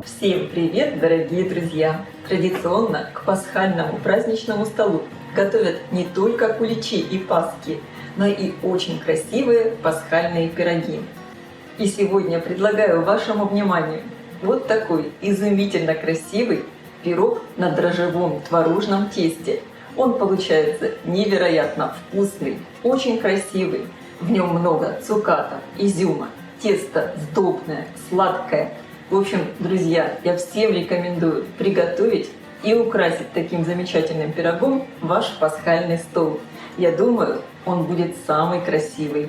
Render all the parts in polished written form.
Всем привет, дорогие друзья! Традиционно к пасхальному праздничному столу готовят не только куличи и паски, но и очень красивые пасхальные пироги. И сегодня предлагаю вашему вниманию вот такой изумительно красивый пирог на дрожжевом творожном тесте. Он получается невероятно вкусный, очень красивый. В нем много цуката, изюма, тесто сдобное, сладкое. В общем, друзья, я всем рекомендую приготовить и украсить таким замечательным пирогом ваш пасхальный стол. Я думаю, он будет самый красивый.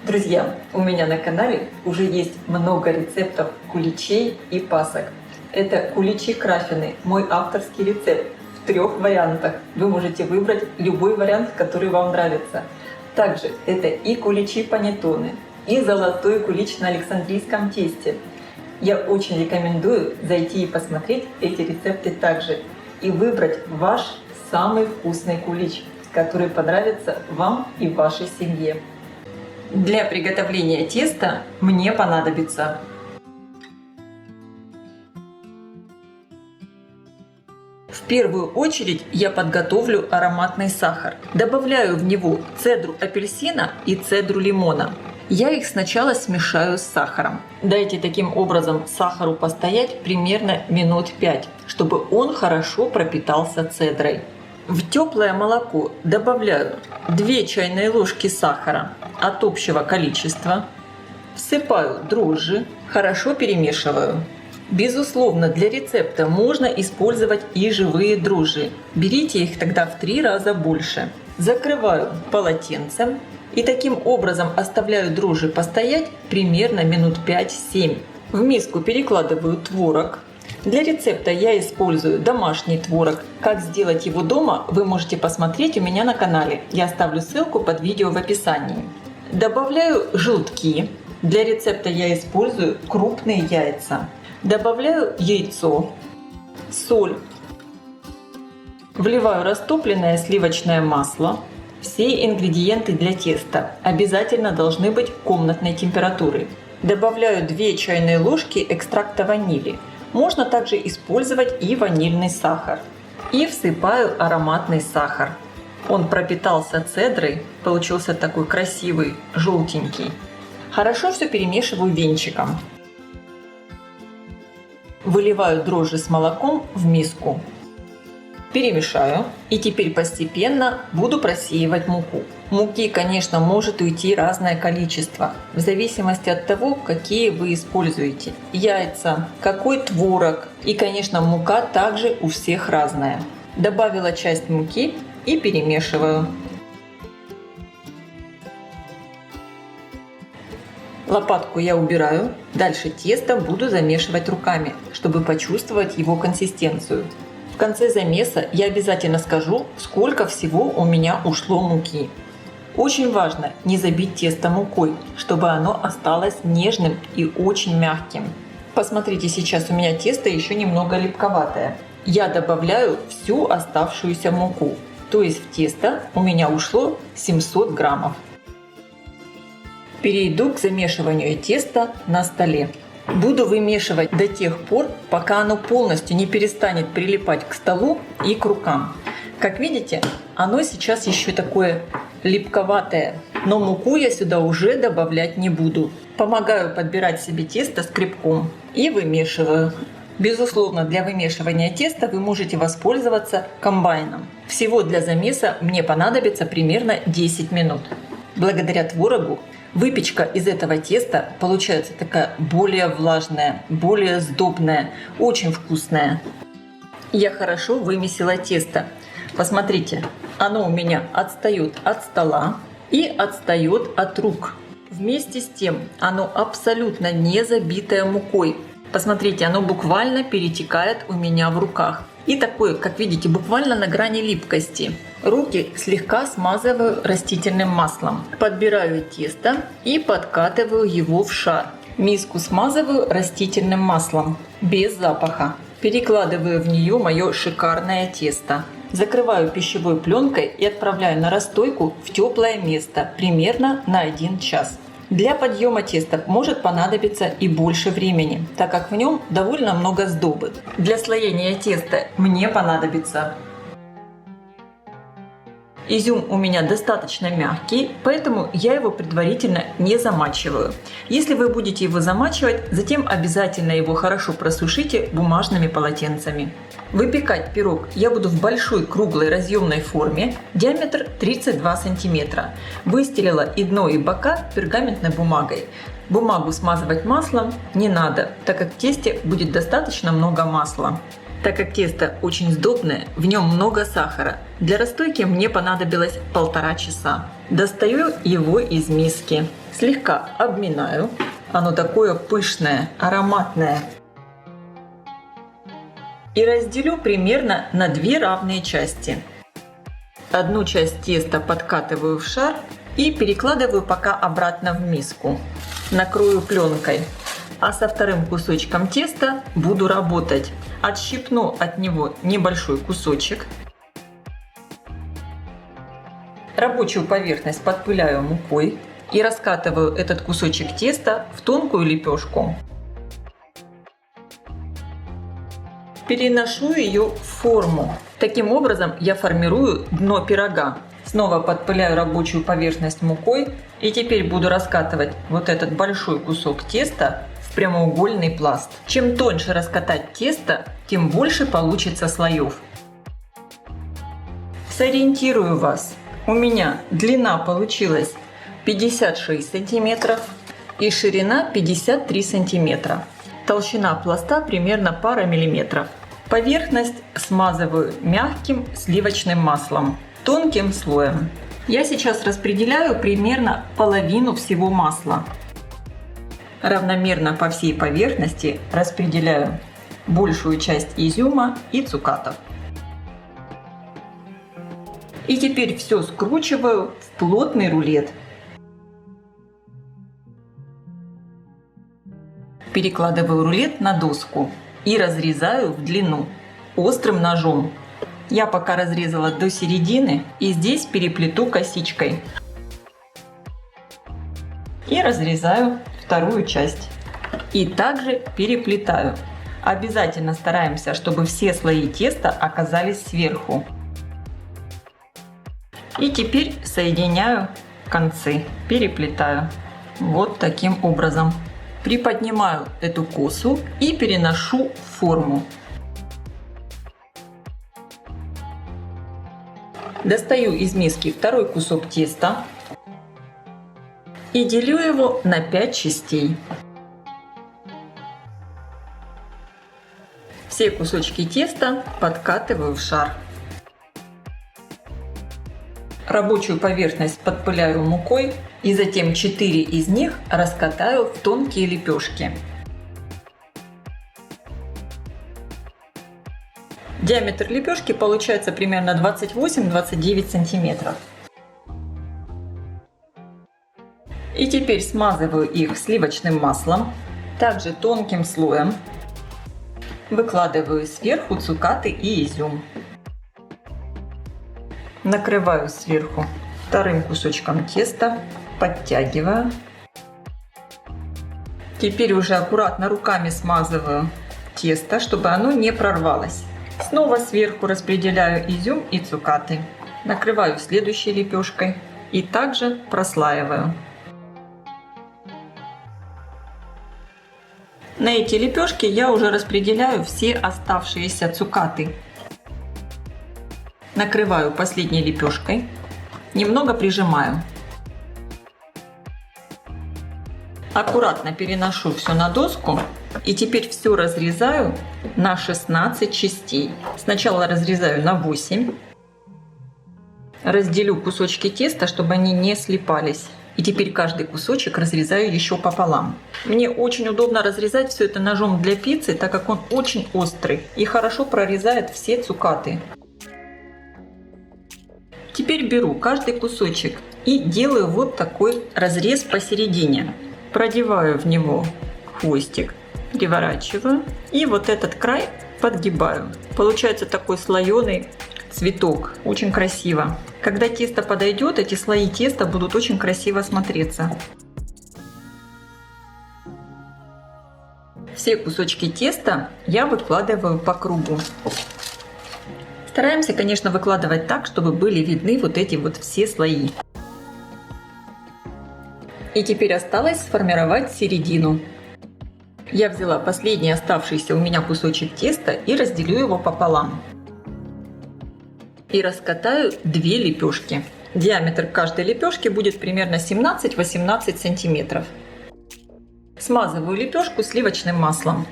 Друзья, у меня на канале уже есть много рецептов куличей и пасок. Это куличи краффины, мой авторский рецепт в 3 вариантах. Вы можете выбрать любой вариант, который вам нравится. Также это и куличи панеттоне, и золотой кулич на александрийском тесте. Я очень рекомендую зайти и посмотреть эти рецепты также и выбрать ваш самый вкусный кулич, который понравится вам и вашей семье. Для приготовления теста мне понадобится в первую очередь я подготовлю ароматный сахар. Добавляю в него цедру апельсина и цедру лимона. Я их сначала смешаю с сахаром. Дайте таким образом сахару постоять примерно минут 5, чтобы он хорошо пропитался цедрой. В теплое молоко добавляю 2 чайные ложки сахара от общего количества. Всыпаю дрожжи, хорошо перемешиваю. Безусловно, для рецепта можно использовать и живые дрожжи. Берите их тогда в 3 раза больше. Закрываю полотенцем и таким образом оставляю дрожжи постоять примерно минут 5-7. В миску перекладываю творог. Для рецепта я использую домашний творог. Как сделать его дома, вы можете посмотреть у меня на канале. Я оставлю ссылку под видео в описании. Добавляю желтки. Для рецепта я использую крупные яйца. Добавляю яйцо, соль. Вливаю растопленное сливочное масло. Все ингредиенты для теста обязательно должны быть комнатной температуры. Добавляю 2 чайные ложки экстракта ванили. Можно также использовать и ванильный сахар. И всыпаю ароматный сахар. Он пропитался цедрой, получился такой красивый, желтенький. Хорошо все перемешиваю венчиком. Выливаю дрожжи с молоком в миску. Перемешаю и теперь постепенно буду просеивать муку. Муки, конечно, может уйти разное количество, в зависимости от того, какие вы используете. Яйца, какой творог и, конечно, мука также у всех разная. Добавила часть муки и перемешиваю. Лопатку я убираю. Дальше тесто буду замешивать руками, чтобы почувствовать его консистенцию. В конце замеса я обязательно скажу, сколько всего у меня ушло муки. Очень важно не забить тесто мукой, чтобы оно осталось нежным и очень мягким. Посмотрите, сейчас у меня тесто еще немного липковатое. Я добавляю всю оставшуюся муку. То есть в тесто у меня ушло 700 граммов. Перейду к замешиванию теста на столе. Буду вымешивать до тех пор, пока оно полностью не перестанет прилипать к столу и к рукам. Как видите, оно сейчас еще такое липковатое, но муку я сюда уже добавлять не буду. Помогаю подбирать себе тесто скребком и вымешиваю. Безусловно, для вымешивания теста вы можете воспользоваться комбайном. Всего для замеса мне понадобится примерно 10 минут. Благодаря творогу выпечка из этого теста получается такая более влажная, более сдобная, очень вкусная. Я хорошо вымесила тесто. Посмотрите, оно у меня отстает от стола и отстает от рук. Вместе с тем оно абсолютно не забитое мукой. Посмотрите, оно буквально перетекает у меня в руках. И такое, как видите, буквально на грани липкости. Руки слегка смазываю растительным маслом. Подбираю тесто и подкатываю его в шар. Миску смазываю растительным маслом, без запаха. Перекладываю в нее мое шикарное тесто. Закрываю пищевой пленкой и отправляю на расстойку в теплое место примерно на 1 час. Для подъема теста может понадобиться и больше времени, так как в нем довольно много сдобы. Для слоения теста мне понадобится изюм у меня достаточно мягкий, поэтому я его предварительно не замачиваю. Если вы будете его замачивать, затем обязательно его хорошо просушите бумажными полотенцами. Выпекать пирог я буду в большой круглой разъемной форме, диаметр 32 см. Выстелила и дно, и бока пергаментной бумагой. Бумагу смазывать маслом не надо, так как в тесте будет достаточно много масла. Так как тесто очень сдобное, в нем много сахара. Для расстойки мне понадобилось 1,5 часа. Достаю его из миски. Слегка обминаю. Оно такое пышное, ароматное. И разделю примерно на 2 равные части. Одну часть теста подкатываю в шар и перекладываю пока обратно в миску. Накрою пленкой. А со вторым кусочком теста буду работать. Отщипну от него небольшой кусочек. Рабочую поверхность подпыляю мукой и раскатываю этот кусочек теста в тонкую лепешку. Переношу ее в форму. Таким образом я формирую дно пирога. Снова подпыляю рабочую поверхность мукой и теперь буду раскатывать вот этот большой кусок теста в прямоугольный пласт. Чем тоньше раскатать тесто, тем больше получится слоев. Сориентирую вас. У меня длина получилась 56 см и ширина 53 см. Толщина пласта примерно пара миллиметров. Поверхность смазываю мягким сливочным маслом, тонким слоем. Я сейчас распределяю примерно половину всего масла. Равномерно по всей поверхности распределяю большую часть изюма и цукатов. И теперь все скручиваю в плотный рулет. Перекладываю рулет на доску и разрезаю в длину острым ножом. Я пока разрезала до середины и здесь переплету косичкой. И разрезаю вторую часть. И также переплетаю. Обязательно стараемся, чтобы все слои теста оказались сверху. И теперь соединяю концы, переплетаю. Вот таким образом. Приподнимаю эту косу и переношу в форму. Достаю из миски второй кусок теста и делю его на 5 частей. Все кусочки теста подкатываю в шар. Рабочую поверхность подпыляю мукой и затем 4 из них раскатаю в тонкие лепешки. Диаметр лепешки получается примерно 28-29 сантиметров. И теперь смазываю их сливочным маслом, также тонким слоем. Выкладываю сверху цукаты и изюм. Накрываю сверху вторым кусочком теста, подтягиваю. Теперь уже аккуратно руками смазываю тесто, чтобы оно не прорвалось. Снова сверху распределяю изюм и цукаты. Накрываю следующей лепешкой и также прослаиваю. На эти лепешки я уже распределяю все оставшиеся цукаты. Накрываю последней лепешкой, немного прижимаю. Аккуратно переношу все на доску и теперь все разрезаю на 16 частей. Сначала разрезаю на 8. Разделю кусочки теста, чтобы они не слипались. И теперь каждый кусочек разрезаю еще пополам. Мне очень удобно разрезать все это ножом для пиццы, так как он очень острый и хорошо прорезает все цукаты. Теперь беру каждый кусочек и делаю вот такой разрез посередине. Продеваю в него хвостик, переворачиваю и вот этот край подгибаю. Получается такой слоеный цветок. Очень красиво. Когда тесто подойдет, эти слои теста будут очень красиво смотреться. Все кусочки теста я выкладываю по кругу. Стараемся, конечно, выкладывать так, чтобы были видны вот эти вот все слои. И теперь осталось сформировать середину. Я взяла последний оставшийся у меня кусочек теста и разделю его пополам. И раскатаю 2 лепешки. Диаметр каждой лепешки будет примерно 17-18 сантиметров. Смазываю лепешку сливочным маслом.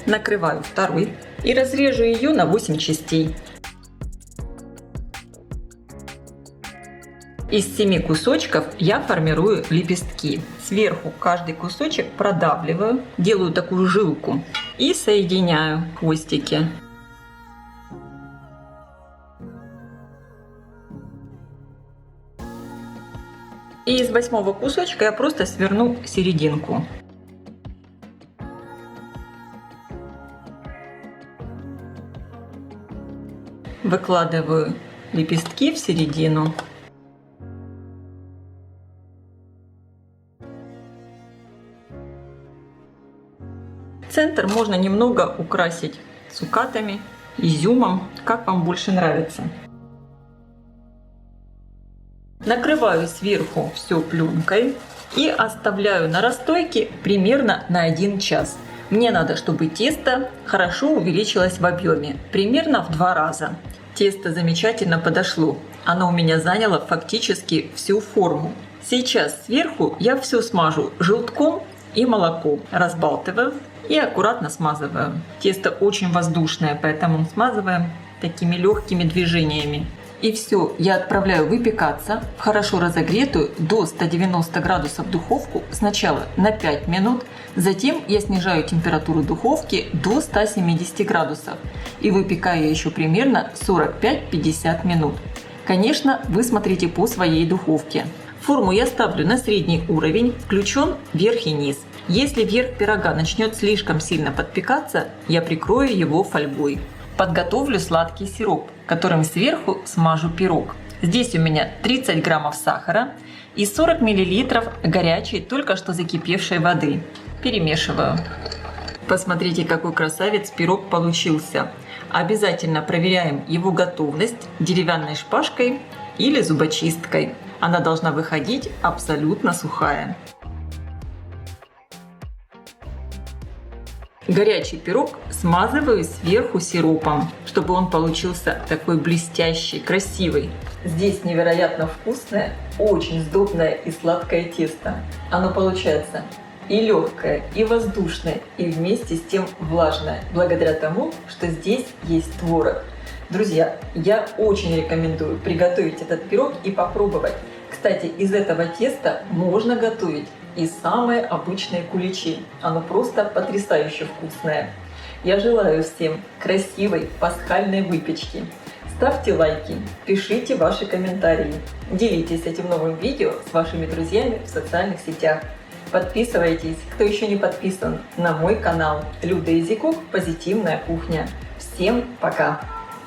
Накрываю второй и разрежу ее на 8 частей. Из 7 кусочков я формирую лепестки. Сверху каждый кусочек продавливаю, делаю такую жилку и соединяю хвостики. И из 8-го кусочка я просто сверну серединку. Выкладываю лепестки в середину. Центр можно немного украсить цукатами, изюмом, как вам больше нравится. Накрываю сверху все пленкой и оставляю на расстойке примерно на 1 час. Мне надо, чтобы тесто хорошо увеличилось в объеме, примерно в 2 раза. Тесто замечательно подошло, оно у меня заняло фактически всю форму. Сейчас сверху я все смажу желтком и молоком, разбалтываю и аккуратно смазываю. Тесто очень воздушное, поэтому смазываем такими легкими движениями. И все, я отправляю выпекаться в хорошо разогретую до 190 градусов духовку сначала на 5 минут, затем я снижаю температуру духовки до 170 градусов и выпекаю еще примерно 45-50 минут. Конечно, вы смотрите по своей духовке. Форму я ставлю на средний уровень, включен верх и низ. Если верх пирога начнет слишком сильно подпекаться, я прикрою его фольгой. Подготовлю сладкий сироп, которым сверху смажу пирог. Здесь у меня 30 граммов сахара и 40 миллилитров горячей, только что закипевшей воды. Перемешиваю. Посмотрите, какой красавец пирог получился. Обязательно проверяем его готовность деревянной шпажкой или зубочисткой. Она должна выходить абсолютно сухая. Горячий пирог смазываю сверху сиропом, чтобы он получился такой блестящий, красивый. Здесь невероятно вкусное, очень сдобное и сладкое тесто. Оно получается и легкое, и воздушное, и вместе с тем влажное, благодаря тому, что здесь есть творог. Друзья, я очень рекомендую приготовить этот пирог и попробовать. Кстати, из этого теста можно готовить и самые обычные куличи. Оно просто потрясающе вкусное. Я желаю всем красивой пасхальной выпечки. Ставьте лайки, пишите ваши комментарии, делитесь этим новым видео с вашими друзьями в социальных сетях. Подписывайтесь, кто еще не подписан, на мой канал Люда Изикук «Позитивная кухня». Всем пока!